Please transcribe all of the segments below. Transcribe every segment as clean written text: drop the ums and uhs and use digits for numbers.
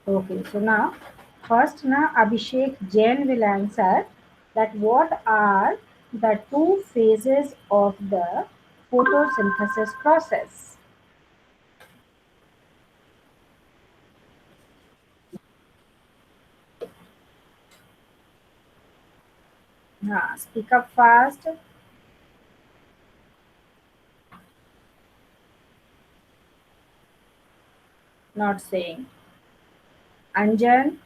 Okay, so now first now Abhishek Jain will answer that what are the two phases of the photosynthesis process? Speak up fast, not saying. Anjan,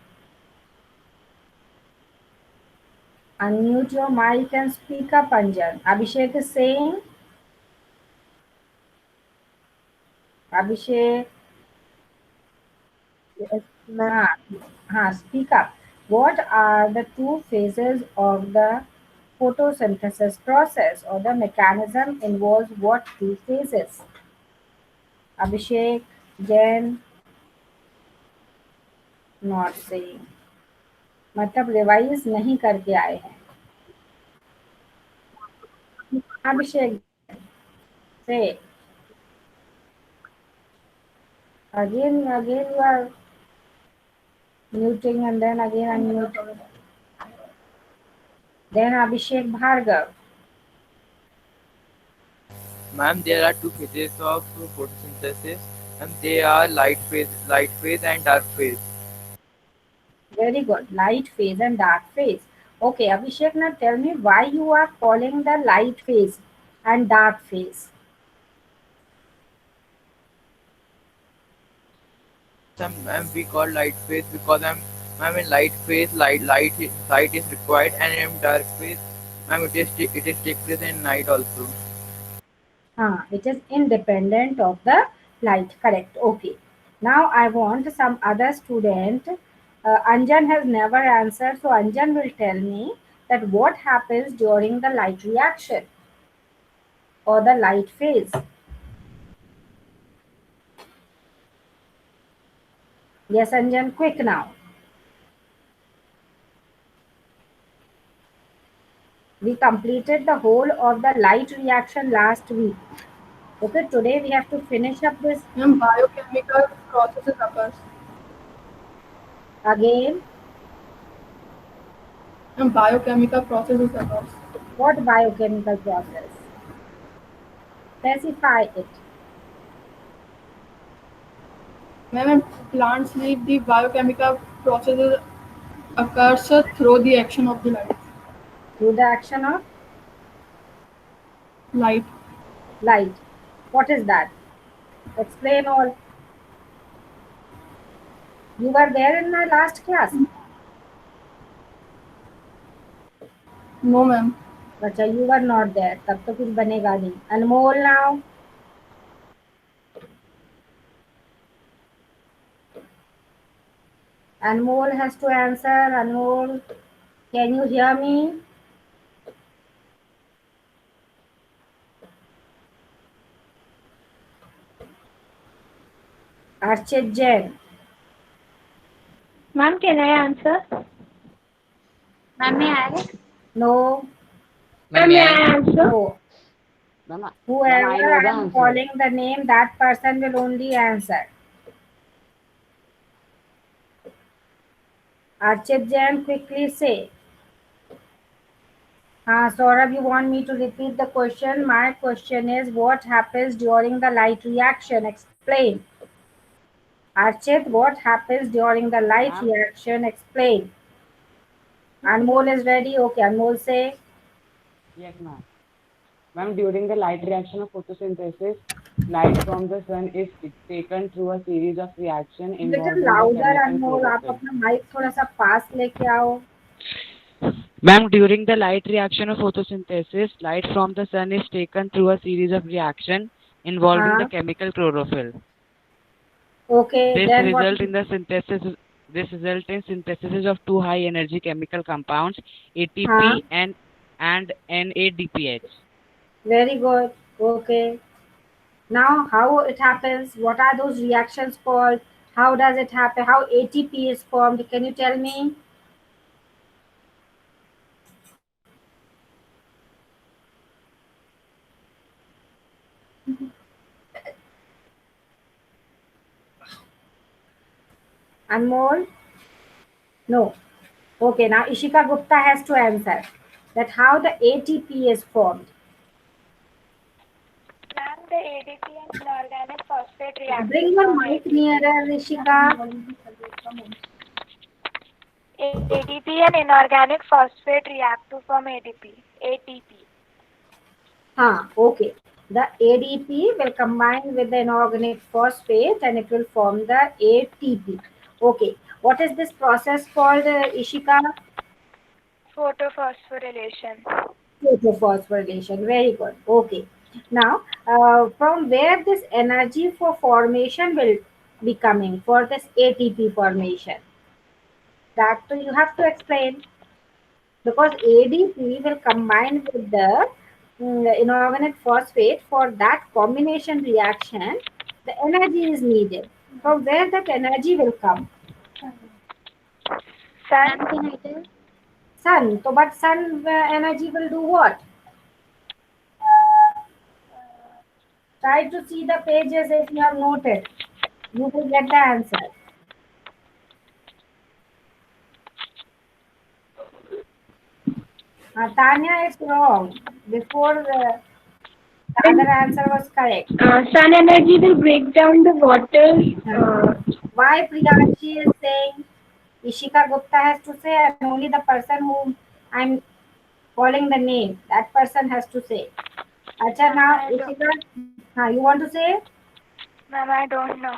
unmute your mic and speak up, Anjan. Abhishek is saying, Abhishek, Yes, ma'am. हाँ, हाँ, speak up. What are the two phases of the photosynthesis process or the mechanism involves what two phases? Abhishek, Jain, not saying. मतलब revise नहीं करके आए हैं. Abhishek, say again you are muting and then again unmuting. Then Abhishek Bhargav. Ma'am, there are two phases of photosynthesis, and they are light phase and dark phase. Very good. Light phase and dark phase. Okay, Abhishek, now tell me why you are calling the light phase and dark phase. Ma'am, we call light phase because ma'am, in light phase, light is required, and in dark phase, ma'am, it is take place in night also. It is independent of the light. Correct. Okay. Now I want some other student. Anjan has never answered, so Anjan will tell me that what happens during the light reaction or the light phase. Yes, Anjan, quick now. We completed the whole of the light reaction last week. Okay, today we have to finish up this Ma'am, biochemical processes occurs. again. Ma'am, biochemical processes occurs. What biochemical process? Specify it. Ma'am, plants leave the biochemical processes occurs through the action of the light. Through the action of Light. light. What is that? Explain all. You were there in my last class. No, ma'am. अच्छा, you were not there. तब तो कुछ बनेगा नहीं. Anmol now. Anmol has to answer. Anmol, can you hear me? Archit Jain. Ma'am, can I answer? Ma'am, may I? No. Ma'am, may I answer? No. Ma'am, I Whoever know the I am answer. calling the name, that person will only answer. Archit Jain, quickly say. Saurabh, you want me to repeat the question? My question is what happens during the light reaction? Explain. Archit, what happens during the light Ma'am, reaction? Explain. Anmol is ready. Okay, Anmol say. yes, ma'am. Ma'am, during the light reaction of photosynthesis, light from the sun is taken through a series of reaction Little involving the louder chemical Anmol. आप chlorophyll. अपना mic थोड़ा सा पास लेके आओ. Ma'am, during the light reaction of photosynthesis, light from the sun is taken through a series of reaction involving the हाँ. chemical chlorophyll. Okay, This then what? result in the synthesis this result in synthesis of two high energy chemical compounds हाँ. ATP and NADPH. Very good. Okay. Now, how it happens? What are those reactions called? How does it happen? How ATP is formed? Can you tell me? Anmol? No. Okay, now Ishika Gupta has to answer that how the ATP is formed. Ma'am, the ADP and inorganic phosphate react Bring to your form mic ATP. nearer, Ishika. ADP and inorganic phosphate react to form ADP. ATP. Okay. The ADP will combine with the inorganic phosphate and it will form the ATP. Okay. What is this process called, Ishika? Photophosphorylation. Photophosphorylation. Very good. Okay. Now, from where this energy for formation will be coming for this ATP formation? That you have to explain, because ADP will combine with the inorganic phosphate. For that combination reaction, the energy is needed. From where that energy will come? Sun. Ma'am, can I tell? Sun. So, but sun energy will do what? Try to see the pages if you have noted. You will get the answer. Tanya is wrong. Before the other answer was correct. Sun energy will break down the water. Why Priyanshi is saying, Ishika Gupta has to say, and only the person whom I'm calling the name, that person has to say. Acha, now Ishika, you want to say? Ma'am, I don't know.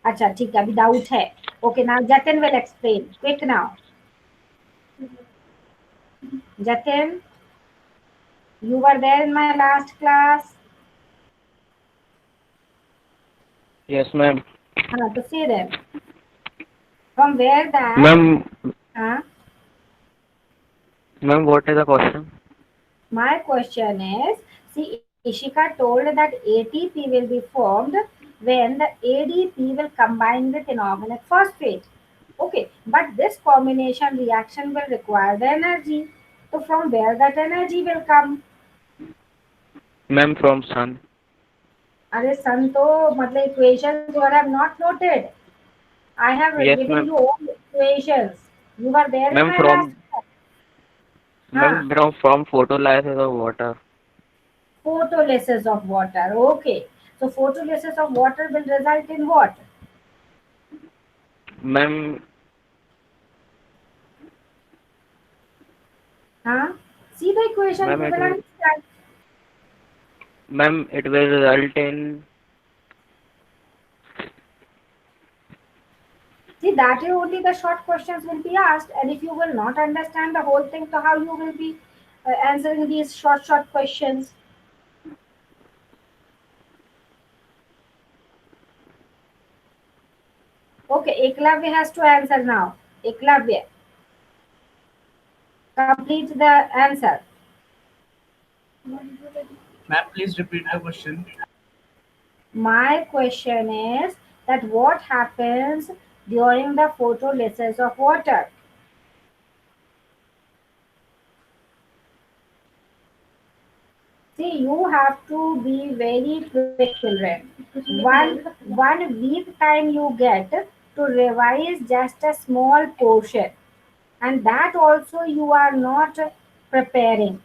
अच्छा ठीक है, अभी doubt है. Okay, now Jatin will explain. Quick now. Jatin, you were there in my last class. Yes, ma'am. To say them. From where that? Ma'am, what is the question? My question is, see, Ishika told that ATP will be formed when the ADP will combine with inorganic phosphate. Okay, but this combination reaction will require the energy. So from where that energy will come? Ma'am, from sun. अरे sun तो मतलब equations you have not noted. I have Yes, given ma'am. you all equations. You were there in Ma'am, my last class. from photolysis of water. Photolysis of water. Okay. So photolysis of water will result in what? Ma'am, See the equation, ma'am, you it will will, understand. ma'am, it will result in. See, that way only the short questions will be asked, and if you will not understand the whole thing, so how you will be answering these short questions? Okay, Eklavya has to answer now. Eklavya, complete the answer. Ma'am, please repeat the question. My question is that what happens during the photolysis of water? See, you have to be very quick, children. One week time you get to revise just a small portion, and that also you are not preparing,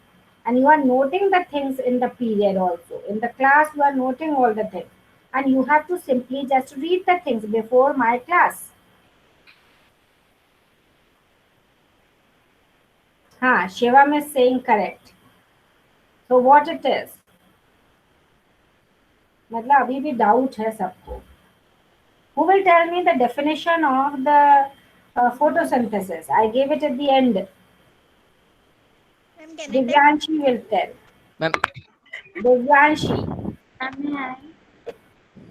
and you are noting the things in the period also. In the class, you are noting all the things, and you have to simply just read the things before my class. Shivam is saying correct. So what it is? मतलब अभी भी doubt है सबको. Who will tell me the definition of the photosynthesis? I gave it at the end. Ma'am, can I tell? Divyanshi will tell. Ma'am, Divyanshi.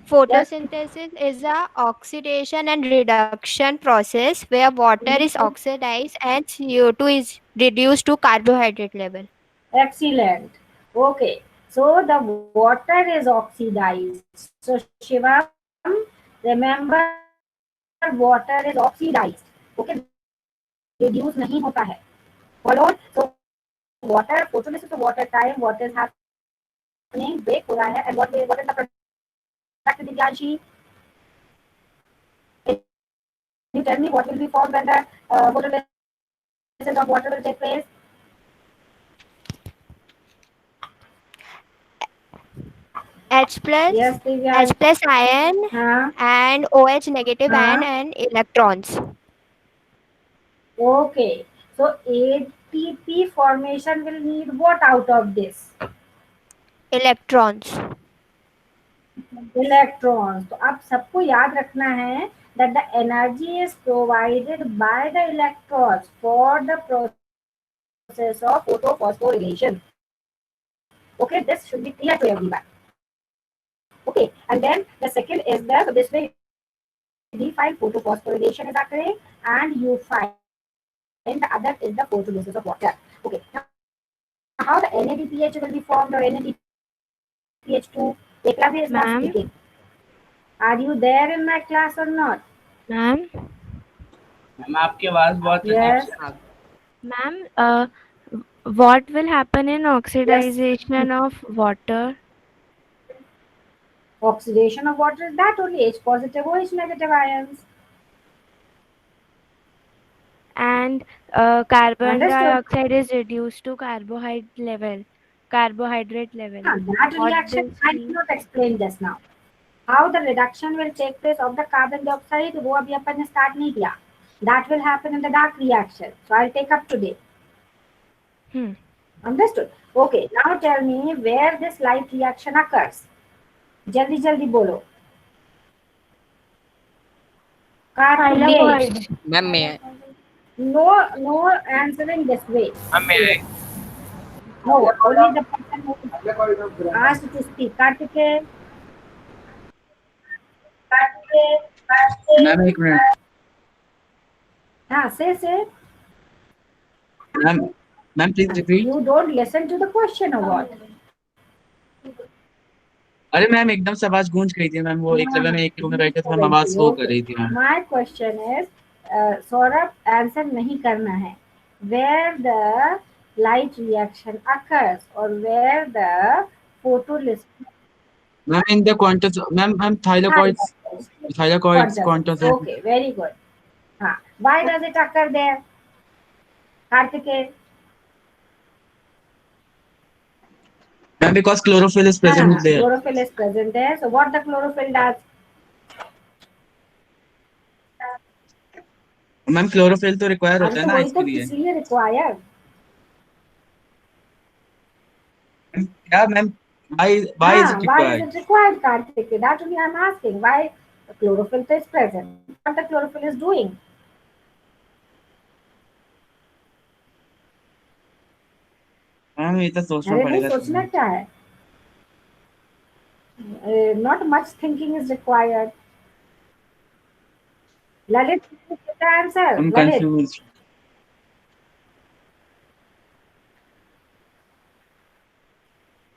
Photosynthesis is a oxidation and reduction process where water is oxidized and CO2 is reduced to carbohydrate level. Excellent. Okay. So the water is oxidized. So Shivam, remember water is oxidized. Okay. Reduce नहीं होता है. Followed. So water, photolysis of water time, what is happening? Break हो रहा है. And what is the product, Divyanshi? It is called tell me what will be formed when the photolysis of water will take place? H plus, Yes, H Divya. plus ion Huh? and OH negative ion Huh? and electrons. Okay. So ATP formation will need what out of this? Electrons. Electrons. तो अब सबको याद रखना है that the energy is provided by the electrons for the process of photophosphorylation. Okay, this should be clear to everyone. Okay, and then the second is the, so this way we find photophosphorylation is occurring and you find the other is the photolysis of water. Okay, now how the NADPH will be formed or NADPH2? Eklavya is not Ma'am. speaking. Are you there in my class or not? Ma'am. Ma'am आपकी आवाज बहुत अजीब Yes. से आ- Ma'am, what will happen in oxidization of water? Oxidation of water is that only H positive or H negative ions. And carbon Understood? dioxide is reduced to carbohydrate level. That What reaction this I means? cannot explain just now. How the reduction will take place of the carbon dioxide, वो अभी अपन ने start नहीं किया. That will happen in the dark reaction. So I'll take up today. Understood? Okay. Now tell me where this light reaction occurs. जल्दी जल्दी बोलो. Cartilage. Ma'am, may I? No answering this way. Ma'am, may I? No, only the person who is asked to speak. Kartikeya. Ma'am एक minute Say. Ma'am ma'am please repeat You don't listen to the question or what? अरे ma'am एकदम से आवाज गूंज गई थी ma'am वो एक जगह में एक रूम में बैठे थे मैम आवाज स्लो कर रही थी ma'am My question is, Saurabh answer नहीं करना है. Where the light reaction occurs or where the photolysis. Ma'am in the quantas ma'am thylakoids quantas Okay, very good. Why does it occur there? Kartikeya. Ma'am because chlorophyll is present there Chlorophyll is present there. So what the chlorophyll does? Ma'am chlorophyll तो require होता है ना वही तो इसके लिए इसलिए required. क्या ma'am why is it Why is required it required, Kartik? That only I'm asking. Why chlorophyll is present? What the chlorophyll is doing? Ma'am ये तो सोचना अरे नहीं पड़ेगा सोचना क्या है? Not much thinking is required. Lalit, the answer. I'm Lalit. confused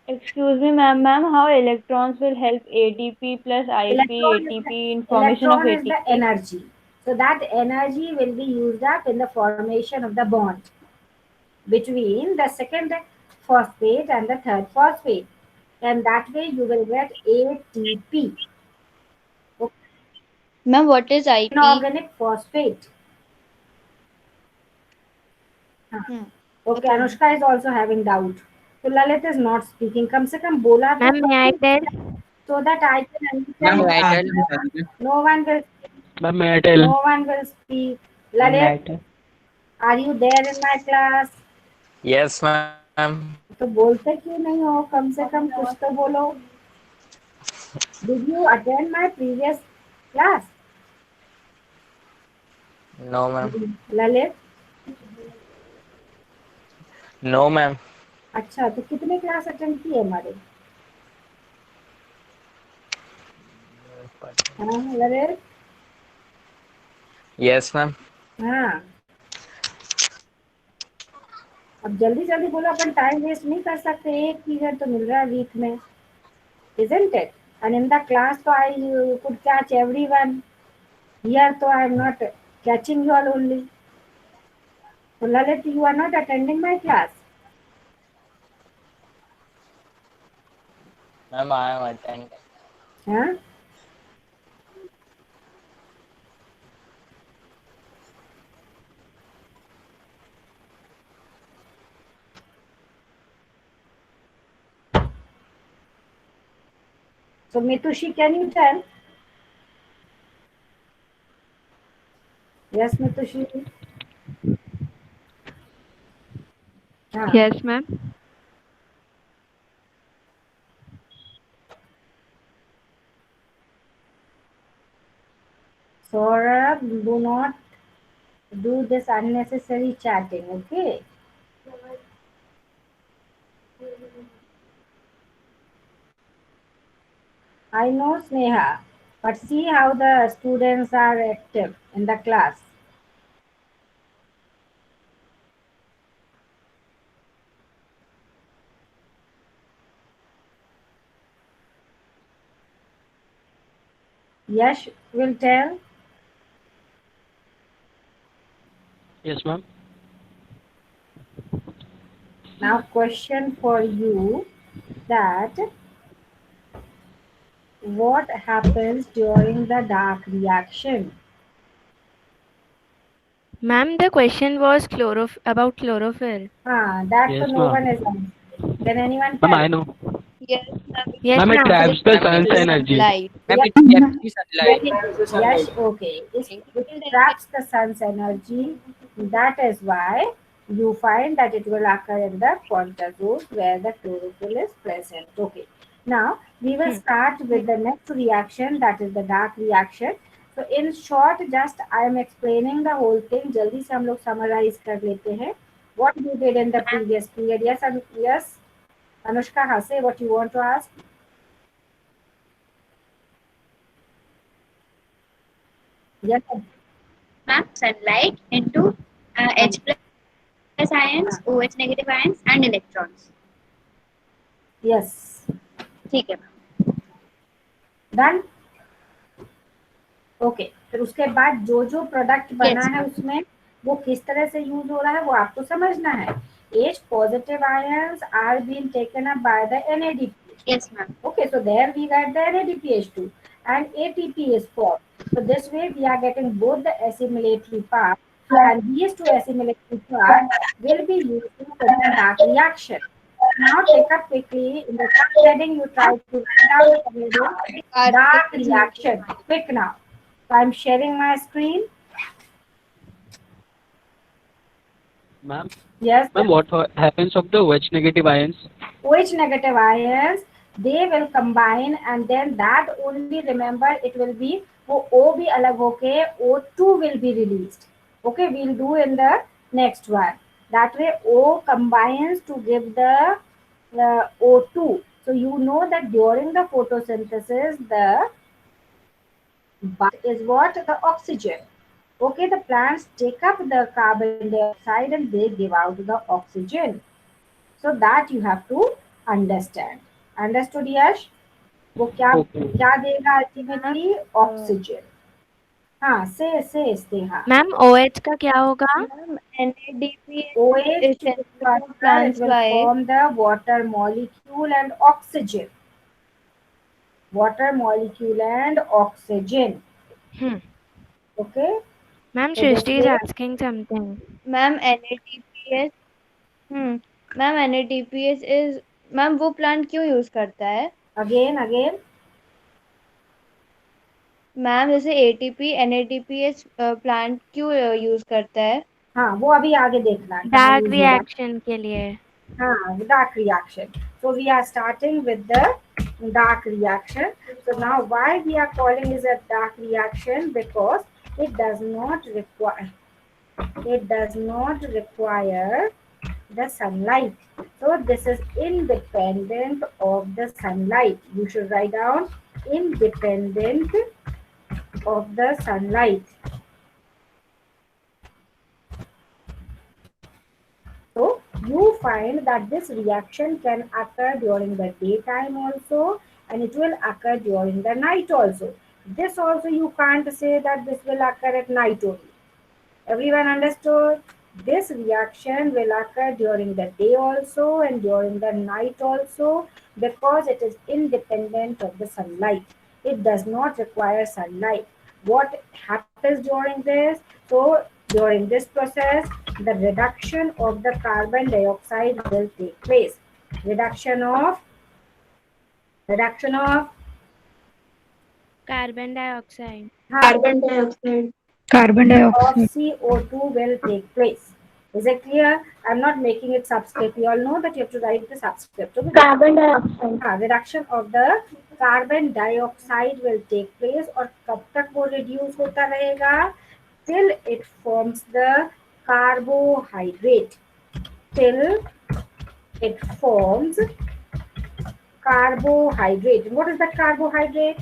Excuse me, ma'am. How electrons will help ADP plus ATP in formation of Electron is ATP? the energy. So that energy will be used up in the formation of the bond between the second phosphate and the third phosphate. And that way you will get ATP. Ma'am, what is IP? Inorganic phosphate. Okay, Anushka is also having doubt. So Lalit is not speaking. कम से कम बोला तो Ma'am, may I tell? so that I can ma'am understand. No one will. Ma'am, may I tell? No one will speak. Lalit, are you there in my class? Yes, ma'am. तो बोलते क्यों नहीं हो? कम से कम कुछ तो बोलो. Did you attend my previous class? No, ma'am. Lalit. No, ma'am. अच्छा तो कितने क्लास अटेंड किए हमारे? हाँ ललित. Yes, ma'am. हाँ अब जल्दी जल्दी बोलो. अपन टाइम वेस्ट नहीं कर सकते. एक पीरियड तो मिल रहा है वीक में, isn't it? And in the class so I could catch everyone. Here so I am not catching you all only. So Lalit, you are not attending my class. Ma'am, I am attending. हाँ So Mitushi, can you tell? Yes, Mitushi. Yes, ma'am. Saurabh, do not do this unnecessary chatting, okay? I know, Sneha, but see how the students are active in the class. Yash will tell. Yes, ma'am. Now, question for you, that what happens during the dark reaction? Ma'am, the question was about chlorophyll. That Yes, no one ma'am. is answering. Can anyone Ma'am, tell? I know. Yes, ma'am. Yes, Ma'am, it ma'am. traps the sun's The energy. sunlight. Ma'am, Yeah, it traps the sunlight. very good. Yes, okay. It traps the sun's energy. That is why you find that it will occur in the zones where the chlorophyll is present. Okay. Now we will start with the next reaction, that is the dark reaction. So in short, just I am explaining the whole thing. जल्दी से हम लोग summarize कर लेते हैं. What you did in the previous period? Yes, yes. Anushka Hase, what you want to ask? Yes. Ma'am, sunlight into H plus ions, OH negative ions and electrons. Yes. ठीक है ma'am. Done. Okay, फिर उसके बाद जो जो product बना है उसमें वो किस तरह से यूज हो रहा है वो आपको समझना है. H positive ions are being taken up by the NADPH. Yes, ma'am. Okay, so there we got the NADPH2 and ATP is formed. So this way we are getting both the assimilatory part, and these two assimilatory parts will be used in the dark reaction. Now take up quickly in the heading you try to write down the dark reaction. Quick now. So I'm sharing my screen. Ma'am. Yes. Ma'am, what happens of the OH negative ions? OH negative ions, they will combine, and then that only, remember, it will be वो O भी अलग होके O2 will be released. Okay, we'll do in the next one. That way O combines to give the O2. So you know that during the photosynthesis, the is what? The oxygen. Okay, the plants take up the carbon dioxide and they give out the oxygen. So that you have to understand. Understood, Yash? वो क्या देगा ultimately? Oxygen. हाँ, say Sneha. Ma'am OH का क्या होगा? NADPH OH is it plants will by form the water molecule and oxygen. Water molecule and oxygen. Okay. Ma'am, So Shrishti is this way- asking something. Ma'am, NADPH ma'am NADPH is ma'am वो plant क्यों use करता है? Again. Ma'am जैसे ATP NADPH plant क्यों use करता है? हाँ, वो अभी आगे देखना. डार्क रिएक्शन के लिए. हाँ, dark reaction. So we are starting with the dark reaction. So now why we are calling it a dark reaction? Because it does not require the sunlight. So this is independent of the sunlight. You should write down independent of the sunlight. So you find that this reaction can occur during the daytime also, and it will occur during the night also. This also you can't say that this will occur at night only. Everyone understood? This reaction will occur during the day also and during the night also, because it is independent of the sunlight. It does not require sunlight. What happens during this? So during this process, the reduction of the carbon dioxide will take place. Reduction of Carbon dioxide. Carbon dioxide. Carbon of CO2 will take place. Is it clear? I'm not making it subscript. You all know that you have to write the subscript. Okay? Carbon dioxide. Reduction of the carbon dioxide will take place और कब तक वो reduce होता रहेगा? Till it forms the carbohydrate. Till it forms carbohydrate. And what is that carbohydrate?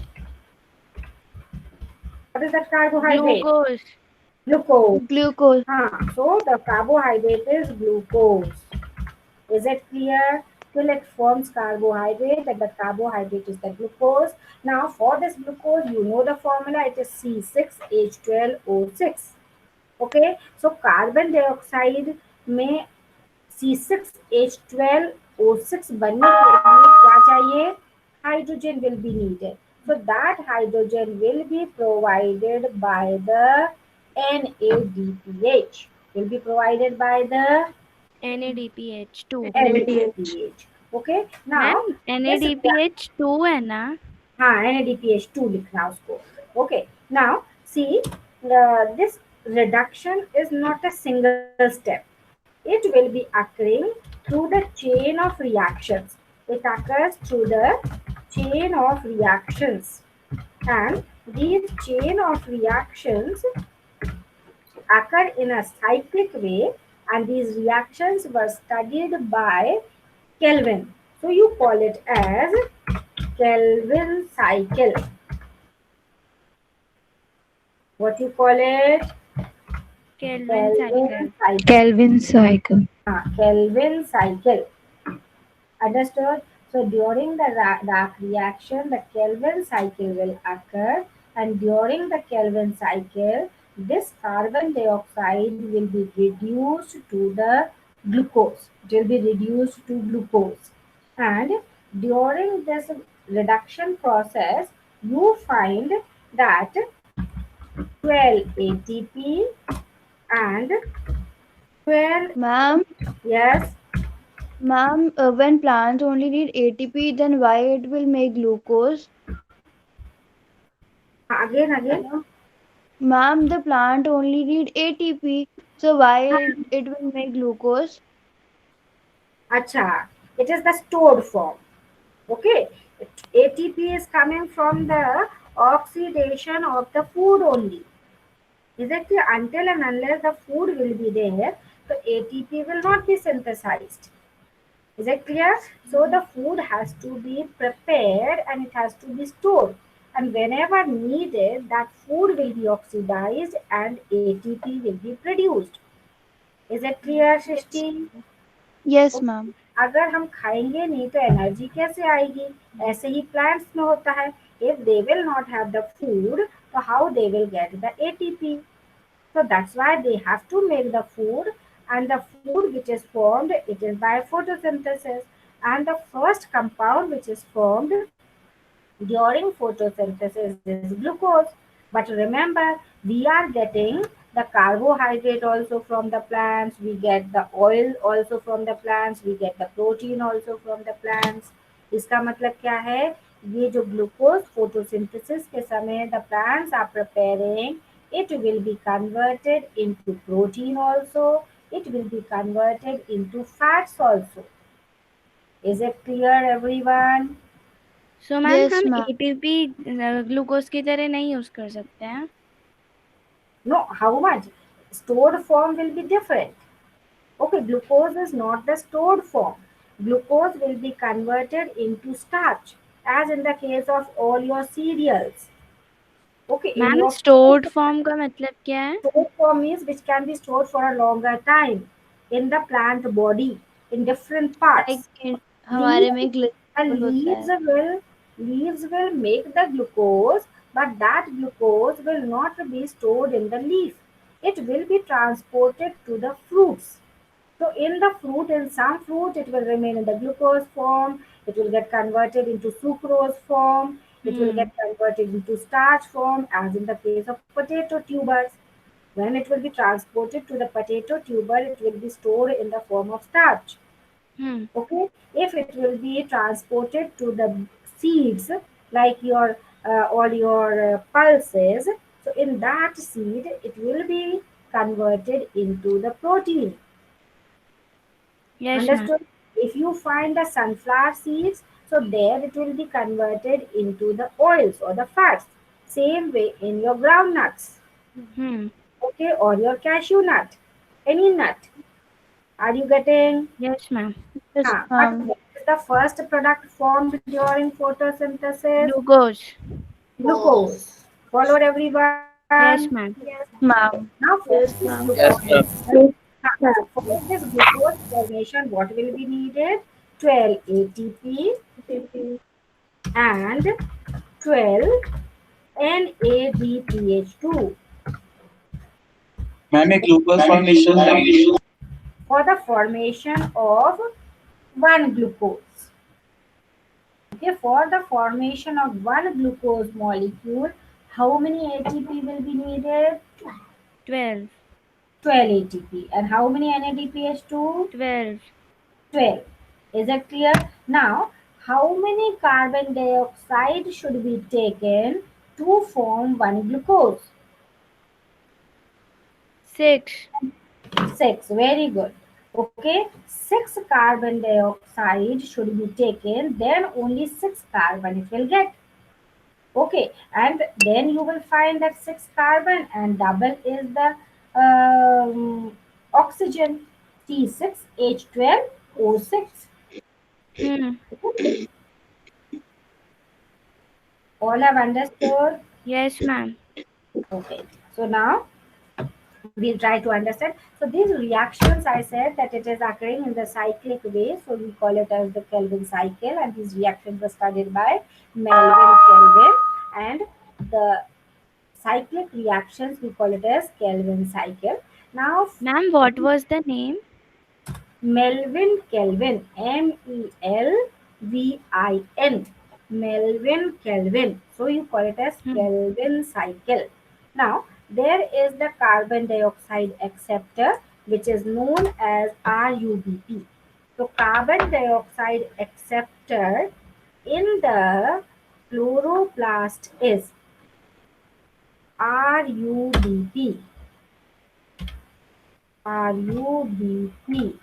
What is that carbohydrate? Glucose. Glucose. Glucose. So the carbohydrate is glucose. Is it clear? Till it forms carbohydrate, and the carbohydrate is the glucose. Now for this glucose, you know the formula. It is C6H12O6. Okay. So carbon dioxide में C6H12O6 बनने के लिए क्या चाहिए? Hydrogen will be needed. So that hydrogen will be provided by the NADPH. Will be provided by the NADPH2. NADPH. Okay. Now NADPH2 है ना? हाँ, NADPH2 लिखना उसको. Okay. Now see, this reduction is not a single step. It will be occurring through the chain of reactions. It occurs through the chain of reactions, and these chain of reactions occur in a cyclic way, and these reactions were studied by Kelvin. So you call it as Kelvin cycle. What you call it? Kelvin cycle. Kelvin cycle. Kelvin cycle. Understood? So during the dark reaction, the Kelvin cycle will occur, and during the Kelvin cycle, this carbon dioxide will be reduced to the glucose. It will be reduced to glucose. And during this reduction process, you find that 12 ATP and 12. Ma'am. Yes. Ma'am, when plants only need ATP, then why it will make glucose? Again. Ma'am, the plant only need ATP, so why it will make glucose? Acha, it is the stored form. Okay, ATP is coming from the oxidation of the food only. Is it clear? Until and unless the food will be there, the ATP will not be synthesized. Is it clear? So the food has to be prepared and it has to be stored. And whenever needed, that food will be oxidized and ATP will be produced. Is it clear, Shrishti? Yes, ma'am. अगर हम खाएंगे नहीं तो energy कैसे आएगी? ऐसे ही plants में होता है. If they will not have the food, so how they will get the ATP? So that's why they have to make the food, and the food which is formed, it is by photosynthesis, and the first compound which is formed during photosynthesis is glucose. But remember, we are getting the carbohydrate also from the plants, we get the oil also from the plants, we get the protein also from the plants. इसका मतलब क्या है? ये जो glucose photosynthesis के समय the plants are preparing, it will be converted into protein also, it will be converted into fats also. Is it clear, everyone? So ma'am हम ATP glucose की तरह नहीं यूज कर सकते हैं? No, how much? Stored form will be different. Okay, glucose is not the stored form. Glucose will be converted into starch, as in the case of all your cereals. Okay, ma'am stored form का मतलब क्या है? Stored form is which can be stored for a longer time in the plant body in different parts. हमारे में glycerol leaves will make the glucose, but that glucose will not be stored in the leaf. It will be transported to the fruits. So in the fruit, in some fruit, it will remain in the glucose form. It will get converted into sucrose form. It will get converted into starch form, as in the case of potato tubers. When it will be transported to the potato tuber, it will be stored in the form of starch. Okay, if it will be transported to the seeds, like your all your pulses, so in that seed it will be converted into the protein. Yes, ma'am. Understood? If you find the sunflower seeds, so there it will be converted into the oils or the fats. Same way in your groundnuts, Hmm. okay, or your cashew nut, any nut. Are you getting? Yes, ma'am. Yes, But ma'am. what is the first product formed during photosynthesis? Glucose. Glucose. Followed everyone? Yes, ma'am. Okay. Ma'am. Now for Yes, this ma'am. Yes, glucose, ma'am. so for this glucose formation, what will be needed? 12 ATP and 12 NADPH2 ma'am ये glucose formation for the formation of one glucose. Okay, for the formation of one glucose molecule, how many ATP will be needed? 12. 12 ATP. And how many NADPH2? 12. 12. Is it clear? Now, how many carbon dioxide should be taken to form one glucose? 6. 6. Very good. Okay, 6 carbon dioxide should be taken, then only 6 carbon it will get. Okay, and then you will find that 6 carbon and double is the oxygen, C6H12O6. Hmm. All have understood? Yes, ma'am. Okay, so now we'll try to understand. So these reactions, I said that it is occurring in the cyclic way, so we call it as the Kelvin cycle, and these reactions were studied by Melvin Kelvin, and the cyclic reactions we call it as Kelvin cycle. Now Ma'am, what was the name? Melvin Kelvin, Melvin, Melvin Kelvin. So you call it as Kelvin cycle. Now there is the carbon dioxide acceptor, which is known as RUBP. So carbon dioxide acceptor in the chloroplast is RUBP. RUBP.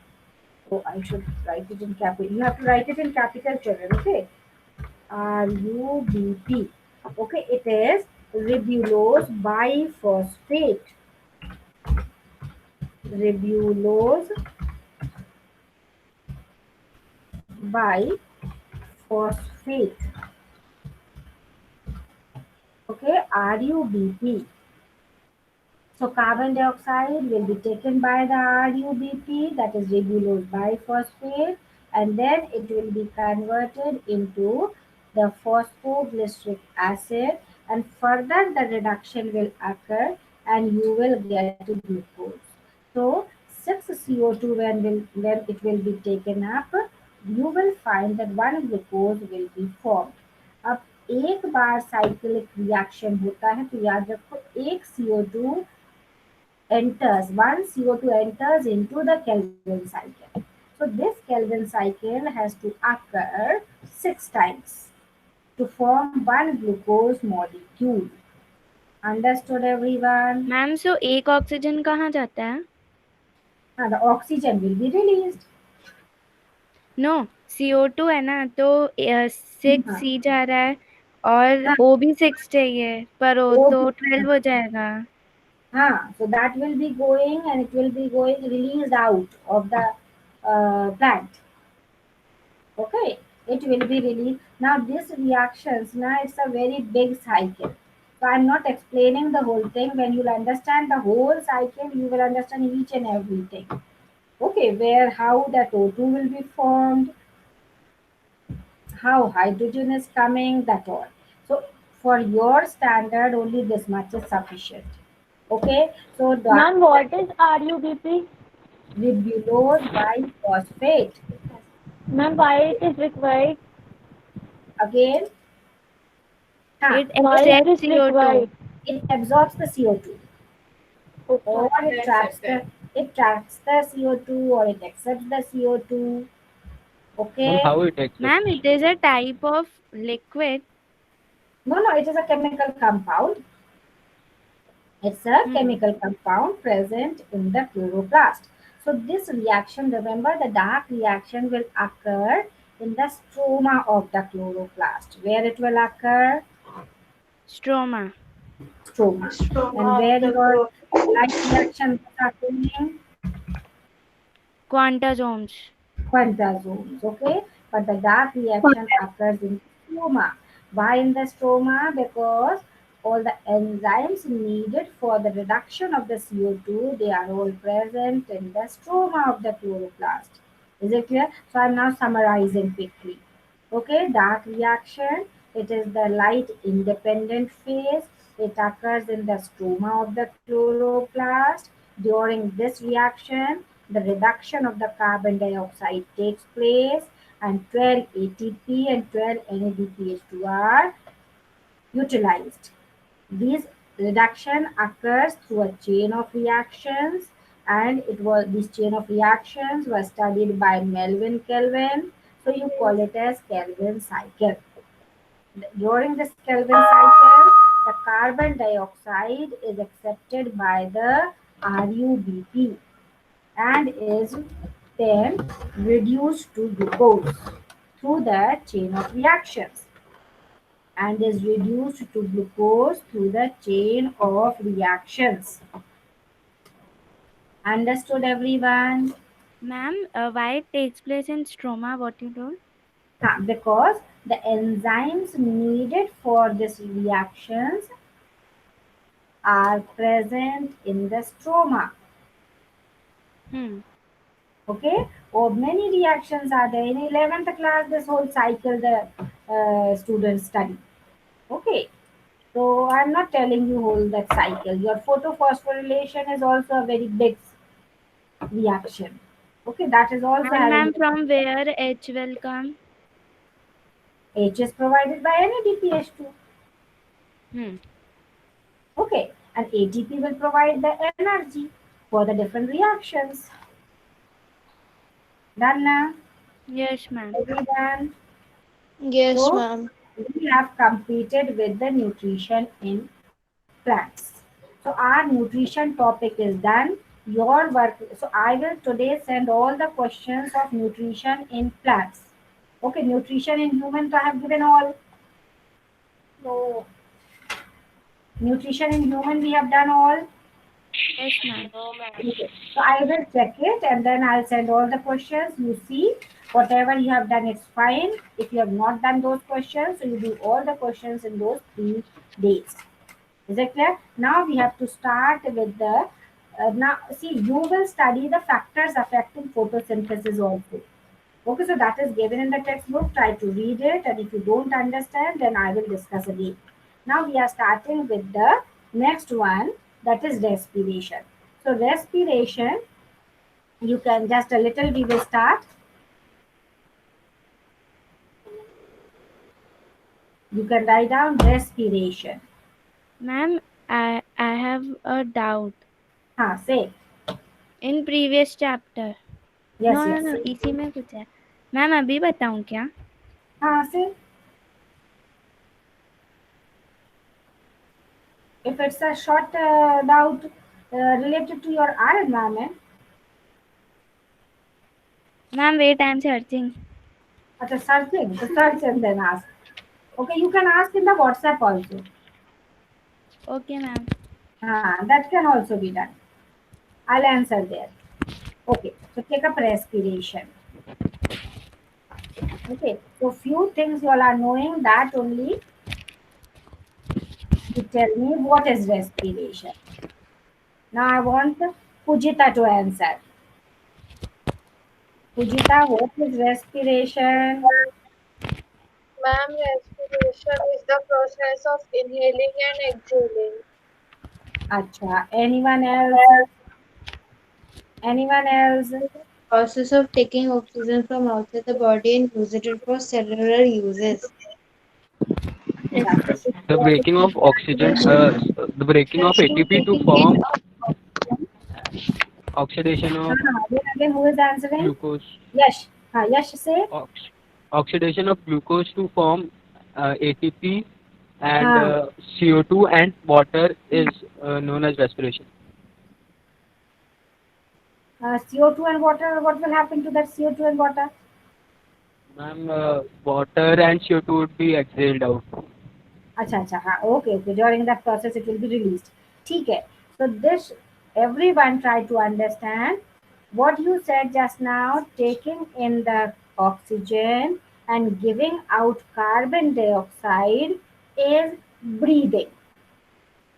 Oh, I should write it in capital. You have to write it in capital, children. Okay. RUBP. Okay, it is ribulose biphosphate. Ribulose biphosphate. Okay, RUBP. So carbon dioxide will be taken by the RUBP, that is ribulose biphosphate, and then it will be converted into the phosphoglyceric acid, and further the reduction will occur and you will get glucose. So 6 CO2 when it will be taken up, you will find that one glucose will be formed. अब एक बार cyclic reaction होता है तो याद रखो एक CO2 enters, one CO2 enters into the Kelvin cycle. So this Kelvin cycle has to occur 6 times to form one glucose molecule. Understood everyone? Ma'am, so एक oxygen कहाँ जाता है? The oxygen will be released. No, CO2 है ना, तो 6C जा रहा है और O भी 6 चाहिए, पर O तो 12 हो जाएगा. So that will be going and it will be going released out of the plant. Okay, it will be released. Now this reactions, now it's a very big cycle. So I'm not explaining the whole thing. When you'll understand the whole cycle, you will understand each and everything. Okay, where how that O2 will be formed, how hydrogen is coming, that all. So for your standard, only this much is sufficient. Okay, so Ma'am, what is RUBP? ribulose biphosphate. Ma'am, why it is required? Again, It Why it accepts is CO2. required? it absorbs the CO2. Or it traps the CO2 or it accepts the CO2. Okay. Ma'am, how it accepts? Ma'am, it is a type of liquid. No, it is a chemical compound. It's a chemical compound present in the chloroplast. So this reaction, remember, the dark reaction will occur in the stroma of the chloroplast. Where it will occur? Stroma. Stroma. And where your light reaction is happening? Quantasomes. Quantasomes, okay? But the dark reaction occurs in stroma. Why in the stroma? Because all the enzymes needed for the reduction of the CO2, they are all present in the stroma of the chloroplast. Is it clear? So I'm now summarizing quickly. Okay, dark reaction, it is the light independent phase. It occurs in the stroma of the chloroplast. During this reaction, the reduction of the carbon dioxide takes place and 12 ATP and 12 NADPH2 are utilized. This reduction occurs through a chain of reactions, and this chain of reactions was studied by Melvin Kelvin. So you call it as Kelvin cycle. During this Kelvin cycle, the carbon dioxide is accepted by the RUBP and is then reduced to glucose through the chain of reactions and is reduced to glucose through the chain of reactions. Understood, everyone? Ma'am, why it takes place in stroma? What you told? Because the enzymes needed for these reactions are present in the stroma. Okay, or many reactions are there in 11th class. This whole cycle the students study. Okay, so I'm not telling you whole that cycle. Your photophosphorylation is also a very big reaction. Okay, that is also And having ma'am, from where H will come? H is provided by NADPH2. Okay, and ATP will provide the energy for the different reactions. Done now? Yes, ma'am. Done? Yes, So, ma'am. we have completed with the nutrition in plants. So our nutrition topic is done. Your work. So I will today send all the questions of nutrition in plants. Okay, nutrition in humans I have given all. So nutrition in human we have done all. Yes, ma'am. Okay. So I will check it and then I'll send all the questions. You see, whatever you have done, it's fine. If you have not done those questions, so you do all the questions in those 3 days. Is it clear? Now we have to start with the. Now, see, you will study the factors affecting photosynthesis also. Okay, so that is given in the textbook. Try to read it, and if you don't understand, then I will discuss again. Now we are starting with the next one, that is respiration. So respiration, you can just a little we will start. You can write down respiration. Ma'am, I have a doubt. Say. In previous chapter. Yes, no, yes. No, no, इसी में कुछ है. Ma'am अभी बताऊं क्या? Say. If it's a short doubt related to your R environment. Ma'am, wait, I'm searching. Searching. So search and then ask. Okay, you can ask in the WhatsApp also. Okay, ma'am. That can also be done. I'll answer there. Okay, so take up respiration. Okay, so few things you all are knowing, that only you tell me what is respiration. Now I want Pujita to answer. Pujita, what is respiration? Ma'am, respiration is the process of inhaling and exhaling. Acha. Anyone else? Anyone else? Process of taking oxygen from outside the body and using it for cellular uses. The breaking of oxygen, the breaking of ATP to form oxidation of Again, who is answering? glucose. Yes. Yes, say. Oxidation of glucose to form ATP and CO2 and water is known as respiration. CO2 and water, what will happen to that CO2 and water? Ma'am, water and CO2 would be exhaled out. अच्छा, हाँ, okay. During that process, it will be released. ठीक है. So this, everyone try to understand what you said just now. Taking in the oxygen and giving out carbon dioxide is breathing.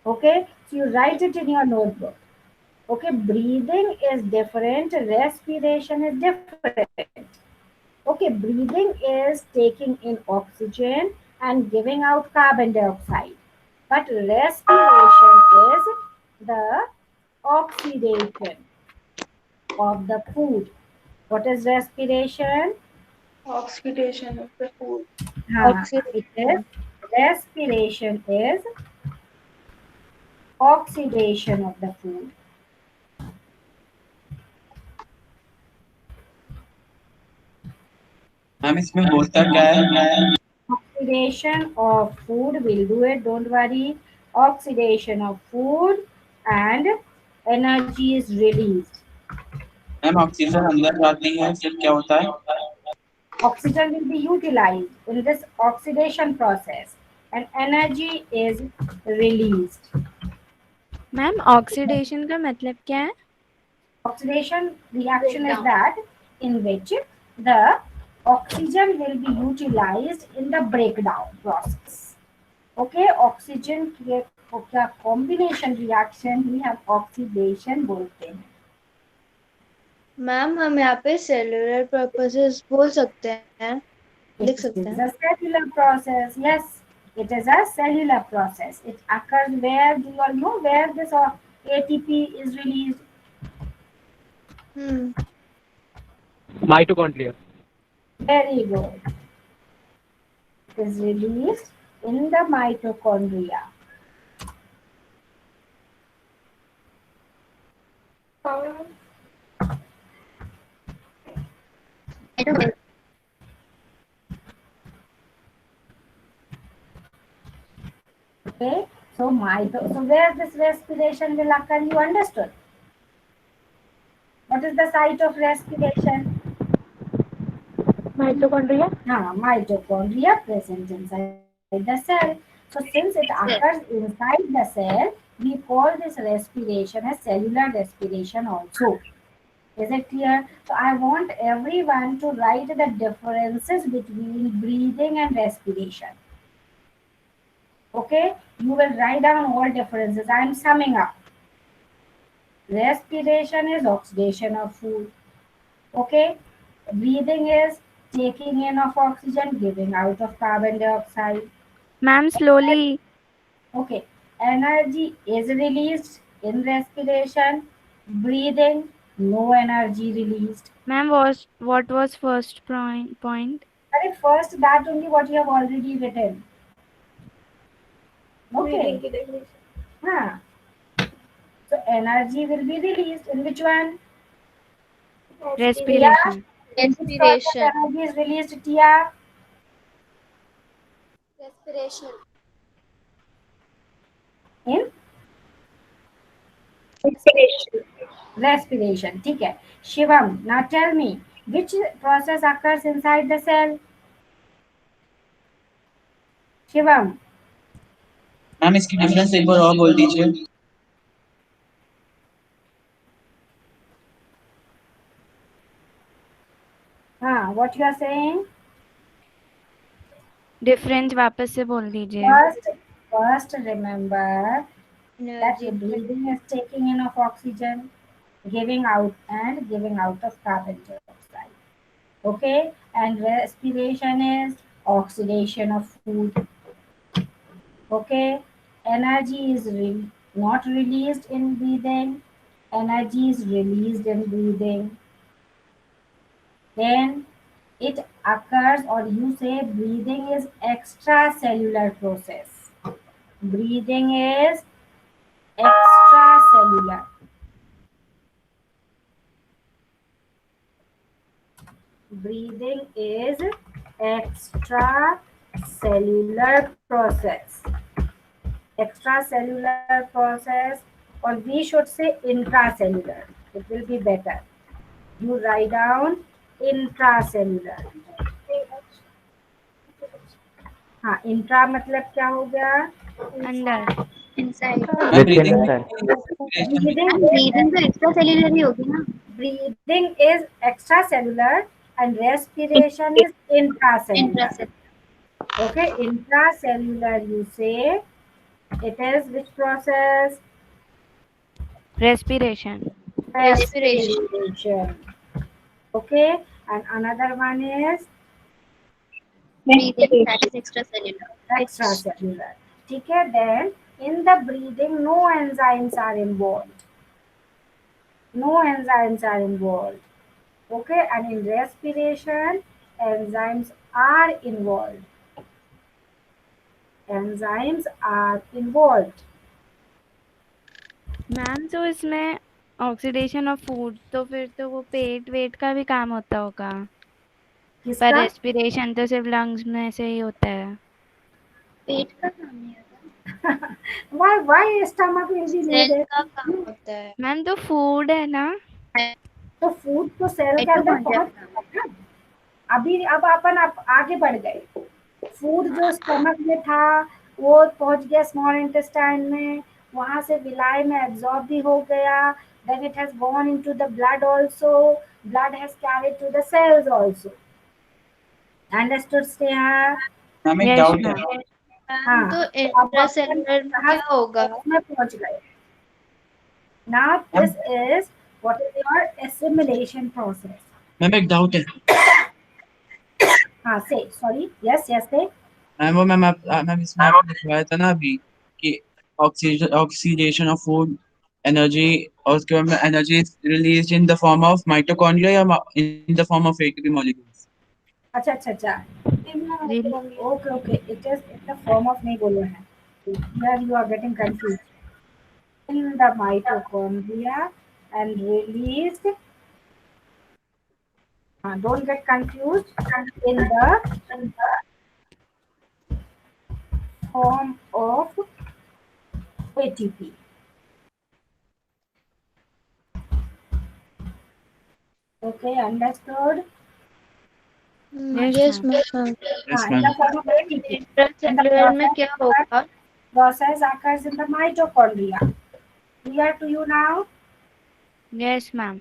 Okay, so you write it in your notebook. Okay, breathing is different, respiration is different. Okay, breathing is taking in oxygen and giving out carbon dioxide. But respiration is the oxidation of the food. What is respiration? Oxidation of the food. It is respiration is oxidation of the food. Ma'am इसमें होता क्या है? Oxidation of food, we'll do it, don't worry. Oxidation of food and energy is released. Ma'am oxygen अंदर जाती है फिर क्या होता है? Oxygen will be utilized in this oxidation process and energy is released. Ma'am oxidation का मतलब क्या है? Oxidation reaction is that in which the oxygen will be utilized in the breakdown process. Okay, oxygen क्या combination reaction ही हम oxidation बोलते हैं. Ma'am हम यहाँ पे सेलुलर पर्पसेस बोल सकते हैं, लिख सकते It is हैं. a cellular process. Yes, it is a cellular process. It occurs where, do you all know where this ATP is released? Mitochondria. Very good. It is released in the mitochondria. Okay, so where this respiration will occur, you understood? What is the site of respiration? Mitochondria. Mitochondria present inside the cell. So since it occurs inside the cell, we call this respiration as cellular respiration also. Is it clear? So I want everyone to write the differences between breathing and respiration. Okay, you will write down all differences. I am summing up. Respiration is oxidation of food. Okay, breathing is taking in of oxygen, giving out of carbon dioxide. Ma'am, slowly. Okay, energy is released in respiration. Breathing, no energy released. Ma'am, what was first point? At first, that only what you have already written. Okay. So energy will be released in which one? Respiration. Respiration. Energy is released, Tia. Respiration. In respiration. ठीक है. Shivam, now tell me, which process occurs inside the cell? Shivam. Ma'am इसकी difference एक बार और बोल दीजिए. What you are saying? Difference वापस से बोल दीजिए. First remember that your breathing is taking in of oxygen, giving out of carbon dioxide. Okay, and respiration is oxidation of food. Okay, energy is not released in breathing, energy is released in breathing. Then it occurs, or you say breathing is extracellular process. Breathing is extracellular. Breathing is extracellular. cellular process, extracellular process, or we should say intracellular. It will be better. You write down intracellular. हाँ, intra मतलब क्या हो गया? अंदर inside. Ma'am Within breathing inside. Breathing ma'am breathing तो extra cellular ही होगी ना. breathing is extracellular and respiration is intracellular. Intracellular. Okay, intracellular you say it is which process? respiration. Respiration. Okay, and another one is Breathing, that is extracellular. extracellular. ठीक है, then in the breathing no enzymes are involved. No enzymes are involved. Okay, and in respiration enzymes are involved. Enzymes are involved. Ma'am तो इसमें oxidation of food तो फिर तो वो पेट wait का भी काम होता होगा. पर किसका? रेस्पिरेशन तो सिर्फ लंग्स में से ही होता है. पेट का काम नहीं होता. Why stomach will be cell needed? का काम होता है. मैम तो फूड है ना. तो फूड तो सेल के अंदर पहुंच गया ना. अभी अब अपन आगे बढ़ गए. फूड जो स्टमक में था वो पहुंच गया स्मॉल इंटेस्टाइन में, वहां से विलाई में एब्जॉर्ब भी हो गया. Then it has gone into the blood also. Blood has carried to the cells also. Understood, Sneha? Ma'am एक Yes, डाउट है. ma'am. हाँ, तो अब अपन इंट्रासेलुलर में क्या होगा? में पहुंच गए. Now this is what is your assimilation process. Ma'am एक डाउट है. हाँ, say sorry. Yes, say. Ma'am इसमें आपने बताया था ना अभी कि ऑक्सीडेशन ऑफ फूड एनर्जी और उसके बाद में energy is released in the form of mitochondria या in the form of ATP molecules. अच्छा. Okay. It is in the form of नहीं बोलो है. Here you are getting confused. In the mitochondria and released. Don't get confused. In the form of ATP. Okay, understood? Yes, ma'am. Yes, In ma'am. the form of ATP. Intracellular में क्या होगा? Process occurs in the mitochondria. Clear to you now? Yes, ma'am.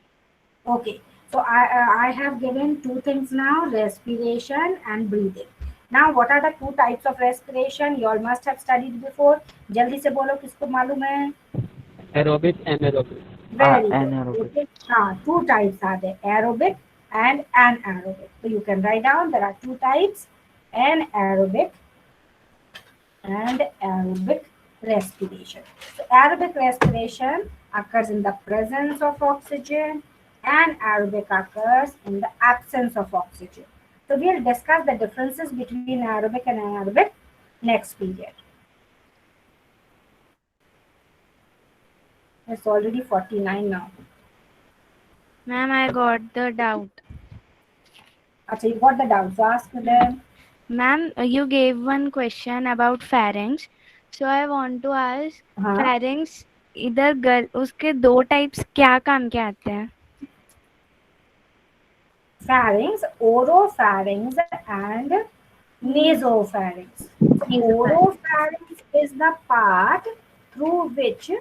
Okay. So I have given two things now: respiration and breathing. Now, what are the two types of respiration? You all must have studied before. जल्दी से बोलो किसको मालूम है? Aerobic, anaerobic. Very good. Anaerobic. Okay. Two types are there: aerobic and anaerobic. So you can write down there are two types: anaerobic and aerobic respiration. So aerobic respiration occurs in the presence of oxygen and aerobic occurs in the absence of oxygen. So we'll discuss the differences between aerobic and anaerobic next period. It's already 49 now. Ma'am, I got the doubt. Achha, you got the doubt. So ask them. Ma'am, you gave one question about pharynx. So I want to ask, हाँ. pharynx इधर उसके दो types क्या काम के आते हैं? Pharynx, oropharynx and nasopharynx. Oropharynx is the part through which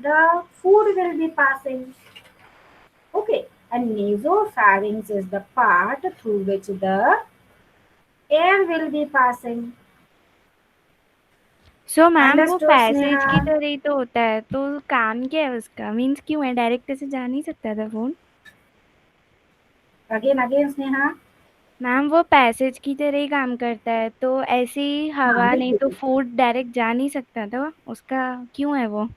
the food will be passing. Okay, and nasopharynx is the part through which the air will be passing. So ma'am वो Understood, passage की Sneha? तरह ही तो होता है, तो काम क्या है उसका? मीन्स क्यों है? डायरेक्ट ऐसे जा नहीं सकता था फोन? Again, Sneha. मैम वो पैसेज की तरह ही काम करता है, तो ऐसी हवा नहीं तो फूड डायरेक्ट जा नहीं सकता था, उसका क्यों है वो?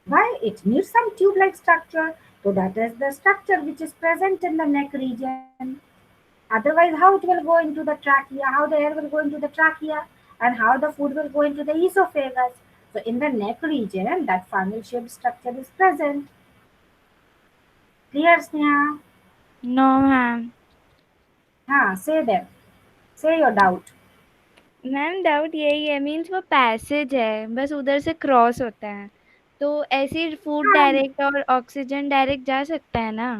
Why? It needs some tube-like structure. So that is the structure which is present in the neck region. Otherwise, how it will go into the trachea, how the air will go into the trachea, and how the food will go into the esophagus. So in the neck region, that funnel-shaped structure is present. Clear, Sneha? No, ma'am. Say them. Say your doubt. Ma'am doubt यही है, means वो passage है, बस उधर से cross होता है, तो ऐसे फूड डायरेक्ट और ऑक्सीजन डायरेक्ट जा सकता है ना?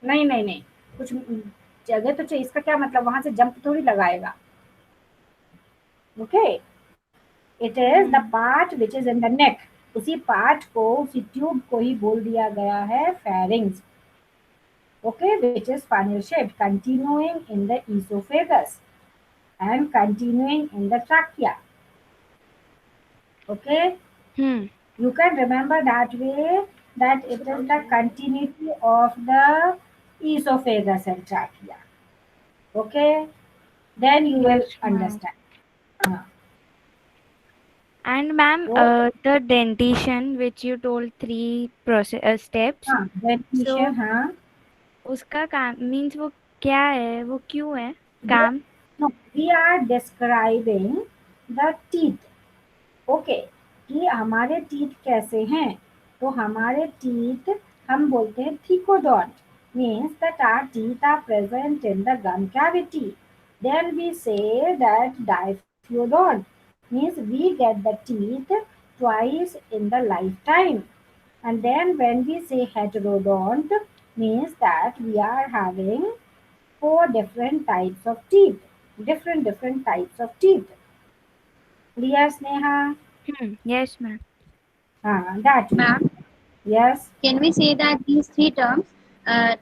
नहीं नहीं नहीं, कुछ जगह तो चाहिए। इसका क्या मतलब वहां से जंप थोड़ी लगाएगा। Okay, it is the part which is in the neck. उसी पार्ट को, उसी ट्यूब को ही बोल दिया गया है pharynx. Okay, which is funnel shaped, continuing in the esophagus and continuing in the trachea. Okay, you can remember that way, that it is the continuity of the esophagus and trachea. Okay, then you will Yes, ma'am. understand. And ma'am, So, the dentition which you told 3 process steps, so dentition, हाँ, उसका काम means वो क्या है, वो क्यों है काम? no, we are describing the teeth. Okay, कि हमारे टीथ कैसे हैं। तो हमारे टीथ हम बोलते हैं thecodont, means that our teeth are present in the gum cavity. Then we say that diphyodont, means we get the teeth twice in the lifetime. And then when we say heterodont, means that we are having 4 different types of teeth, different types of teeth. Clear, Sneha? Yes, ma'am. That way. Ma'am, Yes. can we say that these three terms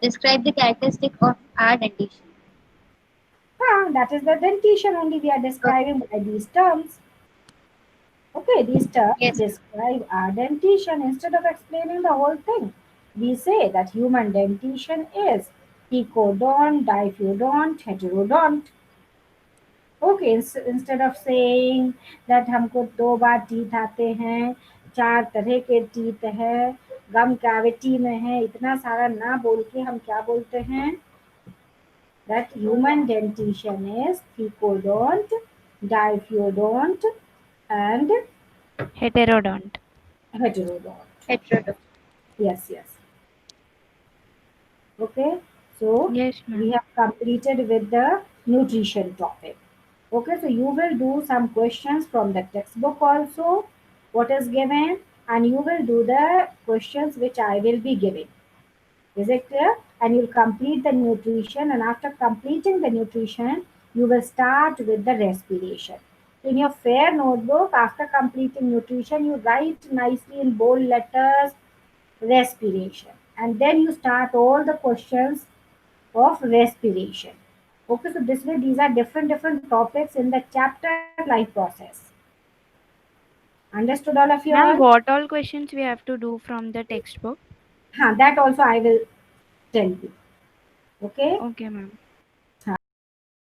describe the characteristic of our dentition? That is the dentition only we are describing by these terms. Okay, these terms describe our dentition instead of explaining the whole thing. We say that human dentition is ecodont, diffeodont, heterodont. Okay, instead of saying that हमको 2 बार teeth आते हैं, 4 तरह के teeth है, गम cavity में है, इतना सारा ना बोल के हम क्या बोलते हैं, that human dentition is thecodont, diffeodont and Heterodont. Heterodont. Yes, yes. Okay, so yes, we have completed with the nutrition topic. Okay, so you will do some questions from the textbook also, what is given, and you will do the questions which I will be giving. Is it clear? And you'll complete the nutrition, and after completing the nutrition, you will start with the respiration. In your fair notebook, after completing nutrition, you write nicely in bold letters respiration, and then you start all the questions of respiration. Okay, so this way these are different topics in the chapter life process. Understood all of you? Ma'am, what all questions we have to do from the textbook? That also I will tell you. Okay? Okay, ma'am.